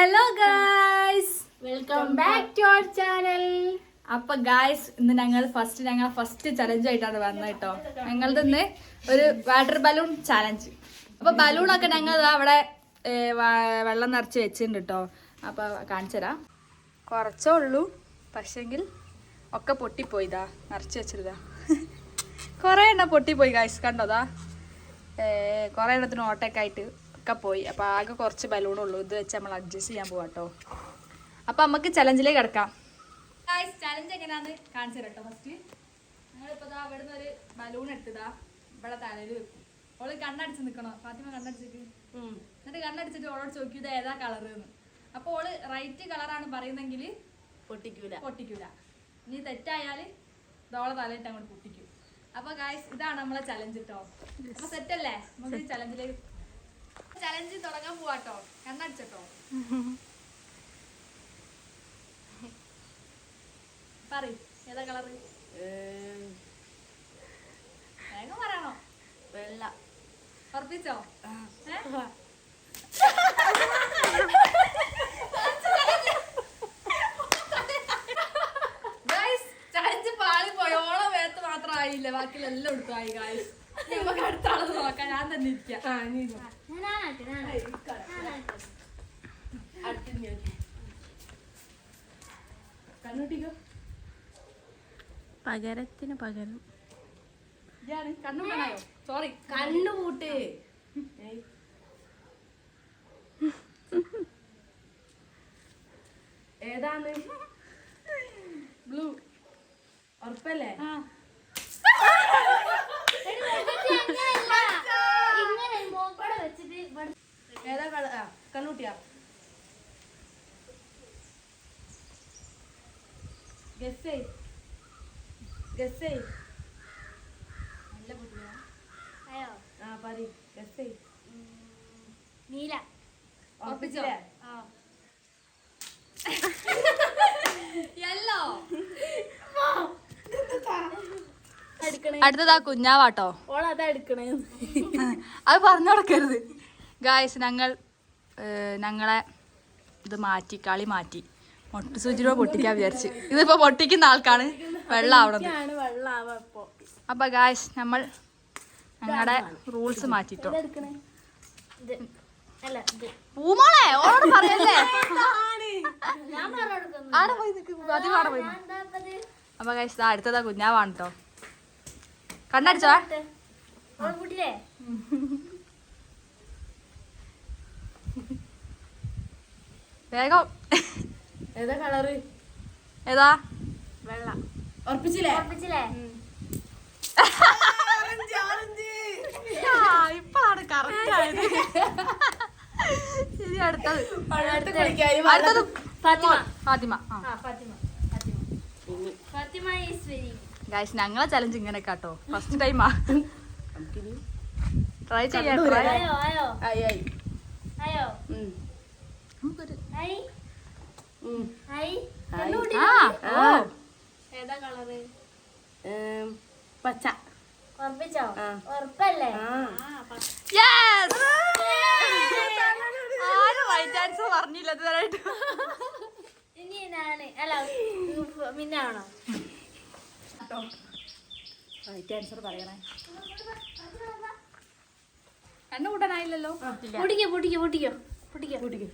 Hello guys, welcome back to our channel. അപ്പൊ guys, ഇന്ന് ഞങ്ങൾ ഫസ്റ്റ് ചലഞ്ച് ആയിട്ടാണ് വന്നത് കേട്ടോ. ഞങ്ങളുടെ ഇന്ന് ഒരു വാട്ടർ ബലൂൺ ചലഞ്ച്. അപ്പൊ ബലൂണൊക്കെ ഞങ്ങൾ അവിടെ വെള്ളം നിറച്ച് വെച്ചിട്ടുണ്ട് കേട്ടോ. അപ്പൊ കാണിച്ചുതരാം. കുറച്ചേ ഉള്ളൂ, പക്ഷെങ്കിൽ ഒക്കെ പൊട്ടിപ്പോയിതാ. നിറച്ച് വെച്ചിരുതാ കുറെ എണ്ണം പൊട്ടിപ്പോയി ഗായ്സ്, കണ്ടോതാ. കുറെ എണ്ണത്തിന് ഓട്ടൊക്കെ ആയിട്ട് ഒക്കെ പോയി. അപ്പൊ ആകെ കുറച്ച് ബലൂണുള്ളൂ. ഇത് വെച്ച് നമ്മൾ അഡ്ജസ്റ്റ് ചെയ്യാൻ പോവാട്ടോ. അപ്പൊ നമുക്ക് ചലഞ്ചിലേക്ക് കിടക്കാം. ചലഞ്ച് എങ്ങനെയാന്ന് കാണിച്ചു തരട്ടോ. ഫസ്റ്റ് ഞങ്ങളിപ്പോ ഇവിടുന്ന് ഒരു ബലൂൺ എടുത്തതാ ഇവിടെ തലയിൽ വെക്കും. ഓള് കണ്ണടിച്ച് നിക്കണോ? ഫാത്തിമ കണ്ണടിച്ചിട്ട് എന്നിട്ട് കണ്ണടിച്ചിട്ട് ഓളോട് ചോദിക്കും ഇത് ഏതാ കളർ എന്ന്. അപ്പൊ ഓള് റൈറ്റ് കളറാണ് പറയുന്നെങ്കിൽ പൊട്ടിക്കൂല. ഇനി തെറ്റായാല് ഇതോളെ തലയിട്ട് അങ്ങോട്ട് പൊട്ടിക്കും. അപ്പൊ ഗായ്സ്, ഇതാണ് നമ്മളെ ചലഞ്ച് കേട്ടോ. അപ്പൊ സെറ്റ് അല്ലേ? നമുക്ക് ചലഞ്ചിലേക്ക് ചലഞ്ച് തുടങ്ങാൻ പോവാട്ടോ. കണ്ണടിച്ചോ. പറയ്, ഏതാ കളറ്? വേഗം പറയണോ? വെള്ള. ഉറപ്പിച്ചോ? ചലഞ്ച് പാളി പോയി. ഓളം വേത്ത് മാത്രം ആയില്ല, ബാക്കിയെല്ലാം എടുത്തായി. ഗായ്സ്, നമുക്ക് അടുത്ത ആളത് നോക്കാം. ഞാൻ തന്നെ ഇരിക്കാം. കണ്ണൂട്ടിക്കോ. പകരത്തിന് പകരം കണ്ണൂട്ടനായോ? സോറി, കണ്ണുകൂട്ട്. ഏതാണ്? ബ്ലൂ. ഉറപ്പല്ലേ? ഏതാ കളർ? കണ്ണൂട്ടിയാ? ഗസ്. നല്ല കുട്ടിയാ. ആ പറ. ഗസ്. നീല. ഉറപ്പിച്ചോ? യെല്ലോ. അടുത്തതാ കുഞ്ഞാവാട്ടോ. ഓളതാ എടുക്കണേ. അത് പറഞ്ഞു കൊടുക്കരുത് ഗായ്സ്. ഞങ്ങളെ ഇത് മാറ്റി, കളി മാറ്റി. മൊട്ട് സൂചിരോ പൊട്ടിക്കാൻ വിചാരിച്ച്. ഇതിപ്പോ പൊട്ടിക്കുന്ന ആൾക്കാണ് വെള്ളാവണത്. അപ്പൊ ഗായ്സ്, നമ്മൾ ഞങ്ങളുടെ റൂൾസ് മാറ്റിട്ടോ. പൂമോളെ ഓളോട് പറയല്ലേ. ആടെ പോയി നിൽക്കും, അതിവാടെ പോയി. അപ്പൊ ഗായ്സ്, അടുത്തതാ കുഞ്ഞാവാണ് കേട്ടോ. കണ്ണടിച്ചോ? വേഗം. ഏതാ കളറ്? ഏതാ? വെള്ള. ഉറപ്പിച്ചില്ലേ? ഇപ്പഴാണ് കറക്റ്റ് ആയത്. ശരി, അടുത്തത് ഫാത്തിമ. ഗൈസ്, ഞങ്ങളെ ചലഞ്ച് ഇങ്ങനെ കേട്ടോ. ഫസ്റ്റ് ടൈമാ. ട്രൈ ചെയ്യാം. ഏതാ കളറ്? പച്ച. ഉറപ്പിച്ചോ? ഉറപ്പല്ലേ? ആരും റൈറ്റ് ആൻസർ പറഞ്ഞില്ല ഇതുവരെയായിട്ട്. ഇനി ഞാന് അല്ല മിന്നാണോ? റൈറ്റ് ആൻസർ പറയണേ. കണ്ണു കൂട്ടാനായില്ലല്ലോ. പൊട്ടിക്കോ.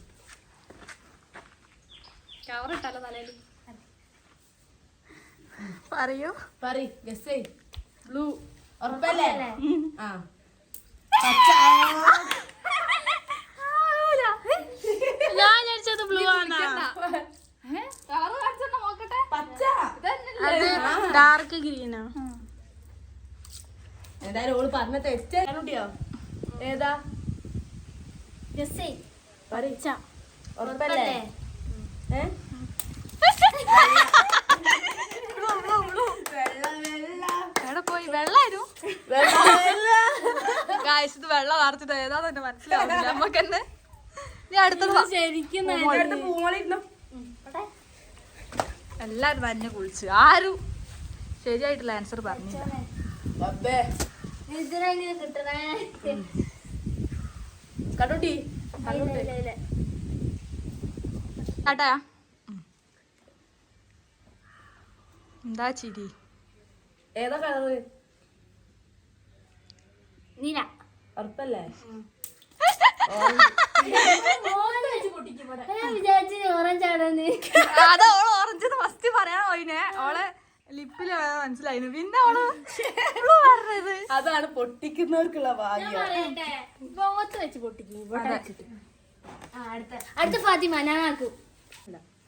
കവർ ഇട്ടാലോ തലയിൽ. പറയൂ. ഗസ്. ബ്ലൂ. ഉറപ്പല്ലേ? ആ. ഞാൻ വിചാരിച്ചത് ബ്ലൂ ആണ്. നോക്കട്ടെ. പച്ച. ഡാർക്ക് ഗ്രീനാ. എന്തായാലും ഓള് പറഞ്ഞ തെറ്റ്. കണ്ണൂട്ടിയോ? ഏതാ? ഗസ്. പച്ച. ഉറപ്പല്ലേ? പോയി വെള്ളായിരുന്നു. ഗായ്സ്, ഇത് വെള്ളം വാർത്തിട്ട് ഏതാ തന്നെ മനസ്സിലാവില്ല നമുക്ക് തന്നെ. ഇനി അടുത്തത് ശരിക്കും എല്ലാരും തന്നെ കുളിച്ച്. ആരും ശരിയായിട്ടുള്ള ആൻസർ പറഞ്ഞില്ല. കിട്ടണേ. カロリー はいはいはいはい കേട്ടാ എന്താ ചിരി ഏതാ കളറ് നീല. ഉറപ്പല്ലേ ഞാൻ വിചാരിച്ചു ഓറഞ്ച് ആണെന്ന്. അത് ഓള് ഓറഞ്ച് ഫസ്റ്റ് പറയാൻ പോയിനെ ഓളെ ലിപ്പില് മനസ്സിലായിരുന്നു പിന്നെ ഓള് പറഞ്ഞത് അതാണ് പൊട്ടിക്കുന്നവർക്കുള്ള ഭാഗ്യം. പറയട്ടെ മുഖത്ത് വെച്ച് പൊട്ടിക്കും ഇവിടെ വെച്ചിട്ട്. അടുത്ത ഫാത്തിമ ഞാൻ ആക്കും.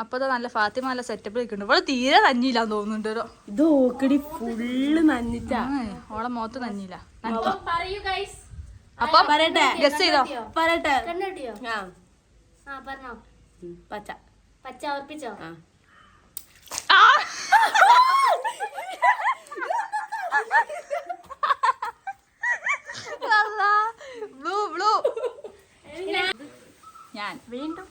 അപ്പൊ നല്ല ഫാത്തിമ നല്ല സെറ്റപ്പ് നിൽക്കുന്നുണ്ട് ഇവള് തീരെ നഞ്ഞില്ലാന്ന് തോന്നുന്നുണ്ടോ ഇത് ഓക്കടി ഫുള്ള് നന്നിട്ടാ. ഓളെ മുഖത്ത് നഞ്ഞില്ല പറയൂ ഗൈസ്. അപ്പം പറയട്ടെ ഗസ് ചെയ്തോ പറയട്ടെ. കണ്ണുട്ടിയോ? ആ പറഞ്ഞോ. പച്ച. പച്ച ഉറപ്പിച്ചോ? ആ ബ്ലൂ ബ്ലൂ ഞാൻ വീണ്ടും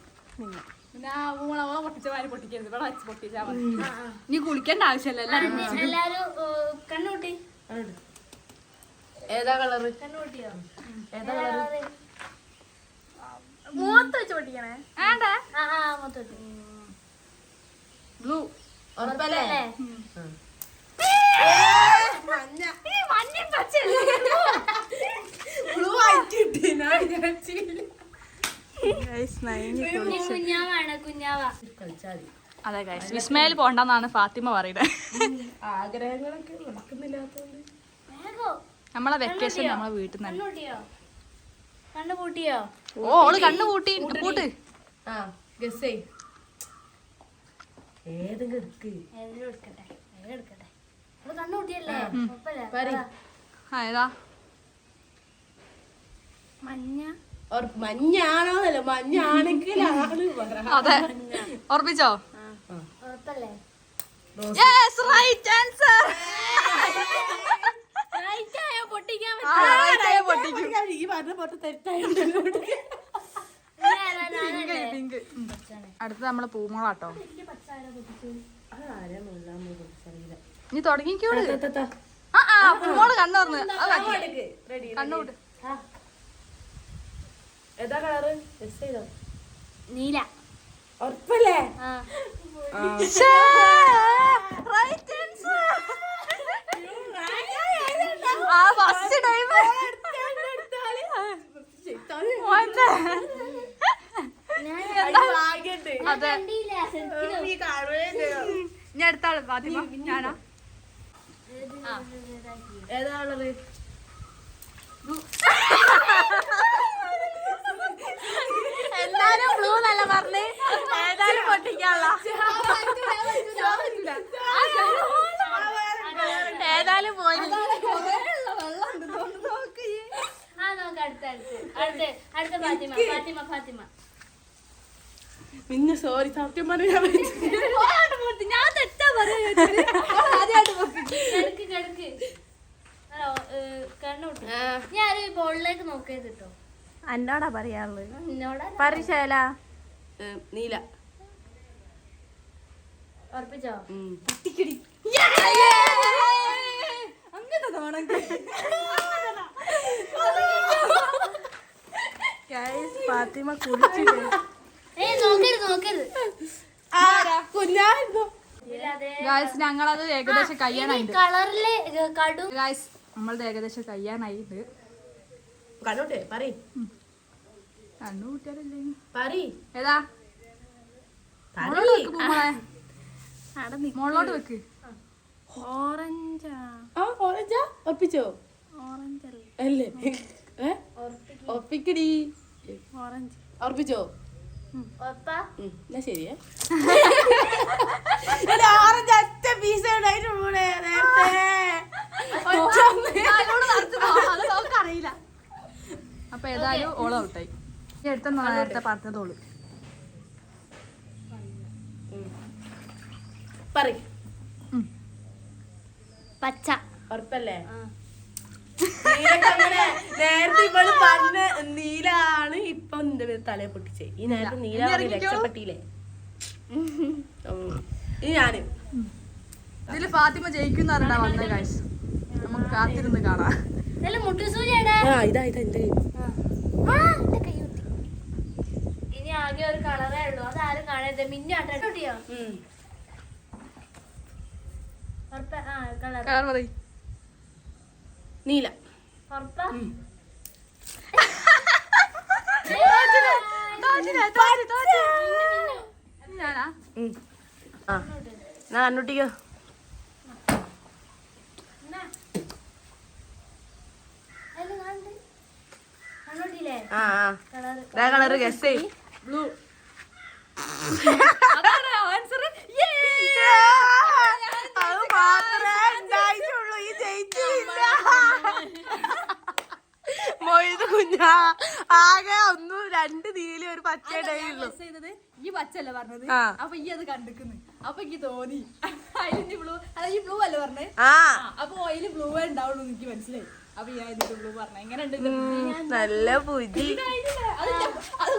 നീ കുളിക്കേണ്ട ആവശ്യമല്ല എല്ലാരും കണ്ണുകൂട്ടി. ഏതാ കളറ്? കണ്ണുകൂട്ടിയോ? ഏതാ കളറ്? മുഖത്ത് വെച്ച് പൊട്ടിക്കണേ. മൊത്തം ബ്ലൂ ഉറപ്പല്ലേ? ബ്ലൂ ആയിട്ട് കിട്ടി. ഞാൻ വിചാരിച്ചില്ല. കുഞ്ഞാവാണ് കുഞ്ഞാവ. കളിച്ചാൽ അതെ ഗൈസ് വിസ്മയിൽ പോണ്ടെന്നാണ് ഫാത്തിമ പറയുന്നത് ആഗ്രഹങ്ങളൊക്കെ നടക്കുന്നില്ലാത്തോണ്ട് വേഗോ. നമ്മളെ വെക്കേഷൻ നമ്മളെ വീട്ടിൽ നിന്ന് കണ്ണുകൂട്ടിയോ? കണ്ണുകൂട്ടിയോ? ഓ ഓള് കണ്ണു കൂട്ടി കൂട്ട് ആ ഗസ് ചെയ്. ഏതെങ്കിലും എടുക്ക്. ഏതെങ്കിലും എടുക്കട്ടെ. ഏതെങ്കിലും എടുക്കട്ടെ. അവള് കണ്ണുകൂട്ടിയല്ലേ? കുഴപ്പമില്ല. പറ. ആ ഏതാ മഞ്ഞ. മഞ്ഞാണോ അല്ല മഞ്ഞാണെങ്കിൽ അതെ ഉറപ്പിച്ചോ ഉറപ്പല്ലേ? യെസ് റൈറ്റ് ആൻസർ പൊട്ടിക്കാൻ ഈ പറഞ്ഞ പൊട്ട് തെറ്റായിട്ട് പിങ്ക് അടുത്ത നമ്മളെ പൂമോളാട്ടോ നീ തുടങ്ങിക്കോള് ആ പൂമോള് കണ്ണു തുറന്ന് കണ്ണൂട്ട് ഏതാ കളറ്? ഗസ് ചെയ്തോ. നീല. ഉറപ്പല്ലേ? റൈറ്റ് ആൻസർ ആ ഫസ്റ്റ് ടൈം അതെ ഞാൻ അടുത്താള് ഫാത്തിമ ഞാനാ ഏതാ കളറ്? എല്ലാരും ബ്ലൂ നല്ല പറഞ്ഞ് ഏതായാലും പൊട്ടിക്കാനുള്ള ഏതായാലും പോയി നോക്ക അടുത്ത ഫാത്തിമ ഫാത്തിമ ഫാത്തിമ. പിന്നെ സോറി സത്യം പറഞ്ഞാ ഞാൻ തെറ്റാ കിടക്ക് കിടക്ക്. കണ്ണുകൂട്ടി. ഞാൻ ഒരു ബോളിലേക്ക് നോക്കിയത് കേട്ടോ. എന്നോടാ പറയാറുള്ളത് എന്നോടാ പരിശേല നീല. ഉറപ്പിച്ചോ? അങ്ങനെ തോണം ഫാത്തിമ കുളിച്ചിട്ട് നോക്കരുത്. കുഞ്ഞായിരുന്നു. ഗായ്സ് ഞങ്ങളത് ഏകദേശം കഴിയാനായിട്ട് കളറില് കടു. ഗായ്സ് നമ്മളത് ഏകദേശം കഴിയാനായിട്ട് കണ്ണോട്ടെ പറയ്. കണ്ണു കൂട്ടിയാലല്ലേ പറയ്. ഏതാ മോളോട്ട് വെക്ക് പൂമോളെ മോളോട്ട് വെക്ക് ഓറഞ്ചാ. ആ ഓറഞ്ചാ? ഉറപ്പിച്ചോ? ഓറഞ്ച് അല്ലേ? ഉറപ്പിക്കടി. ഓറഞ്ച് ഉറപ്പിച്ചോ? ഉറപ്പാ? ശരിയേ. ഓറഞ്ച് ഒറ്റ പീസ് അറിയില്ല അപ്പൊ ഏതായാലും ഓളം ഔട്ടായി ഈ അടുത്ത നേരത്തെ പറഞ്ഞതോളൂ പറയ്. പച്ച. ഉറപ്പല്ലേ? നേരത്തെ ഇവള് പറഞ്ഞ നീലാണ് ഇപ്പൊ നിന്റെ തലയെ പൊട്ടിച്ചേ. ഈ നേരത്തെ നീല രക്ഷപ്പെട്ടില്ലേ? ഈ ഞാന് ഇതില് ഫാത്തിമ ജയിക്കുന്ന പറഞ്ഞാ വന്ന ഗൈസ് നമുക്ക് കാത്തിരുന്ന് കാണാം. ഇതാ എന്റെ ഇനി ആകെ ഒരു കളറേ ഉള്ളൂ. അതാരും കാണാൻ മിന്നാട്ടോ കളർ പറയ്. നീല. ഞാനാ ആ എന്നാ കണ്ണുട്ടിക്കോ. ആ ആ കളറ് ഗസ് ബ്ലൂ. അതാണ് ആൻസർ. അത് മാത്രമേ ഉണ്ടായിട്ടുള്ളൂ. ഈ ജയിച്ചില്ല. മൊയ്ത് കുഞ്ഞാ ആകെ ഒന്നും 2 നീലും ഒരു പച്ചയുടെ ഉള്ളൂ. ഈ പച്ചല്ല പറഞ്ഞത്. ആ. അപ്പൊ ഈ അത് കണ്ടിക്കുന്നു. അപ്പൊ എനിക്ക് തോന്നി അതിന് ബ്ലൂ. അല്ല ഈ ബ്ലൂ അല്ലേ പറഞ്ഞത്. ആ അപ്പൊ അതില് ബ്ലൂ ഉണ്ടാവുള്ളൂ എനിക്ക് മനസ്സിലായി. അപ്പൊ ഞാൻ ഇതിന്റെ ബ്ലൂ പറഞ്ഞ എങ്ങനെയുണ്ട്? നല്ല പൂജി. അത്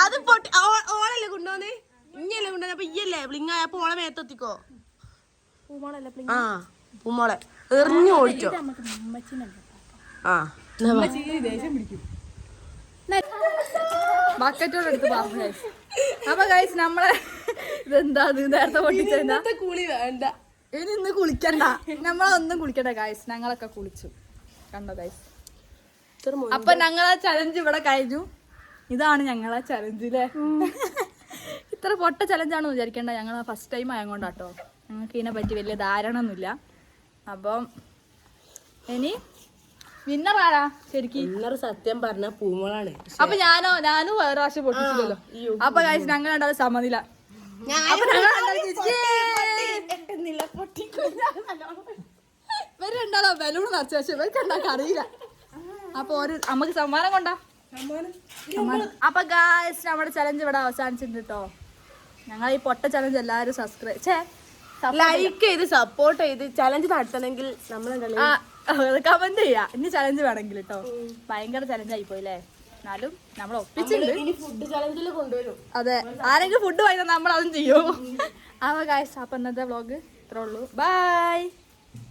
അത് പൊട്ടി ഓളല്ലേ കൊണ്ടുവന്നേ. ഇഞ്ഞല്ലേ കൊണ്ടുവന്നെ. അപ്പൊ ഇയ്യല്ലേ ബ്ലിങ് ആയപ്പോ ഓളെ മേത്തെത്തിക്കോ. ആ പൂമോളെ എറിഞ്ഞു ഓടിച്ചോ. ആ ദേഷ്യം പിടിക്കും. ബക്കറ്റോട് എടുത്ത് പറഞ്ഞു ഗൈസ്. അപ്പൊ ഗൈസ് നമ്മളെ ഇതെന്താ നേരത്തെ പൊട്ടിച്ചെന്താ കൂളി വേണ്ട. ഇനി ഇന്ന് കുളിക്കണ്ട. നമ്മളൊന്നും കുളിക്കണ്ട ഗൈസ്. ഞങ്ങളൊക്കെ കുളിച്ചു കണ്ടോ ഗൈസ്. അപ്പൊ ഞങ്ങളെ ചലഞ്ച് ഇവിടെ കഴിഞ്ഞു. ഇതാണ് ഞങ്ങളെ ചലഞ്ചിലെ. ഇത്ര പൊട്ട ചലഞ്ചാണെന്ന് വിചാരിക്കേണ്ട. ഞങ്ങൾ ഫസ്റ്റ് ടൈം ആയതുകൊണ്ടാട്ടോ. ഞങ്ങൾക്ക് ഇതിനെ പറ്റി വലിയ ധാരണ ഒന്നുമില്ല. അപ്പം ഇനി വിന്നർ ആരാ ശരിക്കും? ഇന്നൊരു സത്യം പറഞ്ഞ പൂമോളാണ്. അപ്പൊ ഞാനും വേറെ പ്രാവശ്യം പൊട്ടിച്ചില്ലല്ലോ. അപ്പൊ കഴിച്ച് ഞങ്ങൾ രണ്ടാളും സമനില. ഇവര് രണ്ടാളോ ബലൂൺ നിറച്ച പക്ഷെ ഇവർക്ക് ഉണ്ടാക്കാൻ അറിയില്ല. അപ്പൊ ഒരു നമുക്ക് സമ്മാനം കൊണ്ടാ. അപ്പൊ ഗായ്സ് നമ്മുടെ ചലഞ്ച് ഇവിടെ അവസാനിച്ചിട്ടുണ്ട് കേട്ടോ. ഞങ്ങൾ ഈ പൊട്ട ചലഞ്ച് എല്ലാവരും ലൈക്ക് ചെയ്ത് സപ്പോർട്ട് ചെയ്ത് ചലഞ്ച് നടത്തണമെങ്കിൽ നമ്മൾ കമന്റ് ചെയ്യാ. ഇനി ചലഞ്ച് വേണമെങ്കിൽ കേട്ടോ. ഭയങ്കര ചലഞ്ച് ആയി പോയില്ലേ. എന്നാലും നമ്മൾ ഒപ്പിച്ചിട്ടുണ്ട്. ഫുഡ് ചലഞ്ചിൽ കൊണ്ടുവരും. അതെ ആരെങ്കിലും ഫുഡ് വാങ്ങിയാൽ നമ്മൾ അതും ചെയ്യും. അപ്പൊ ഗായ്സ് അപ്പൊ ഇന്നത്തെ വ്ളോഗ് ഇത്രേ ഉള്ളൂ. ബൈ.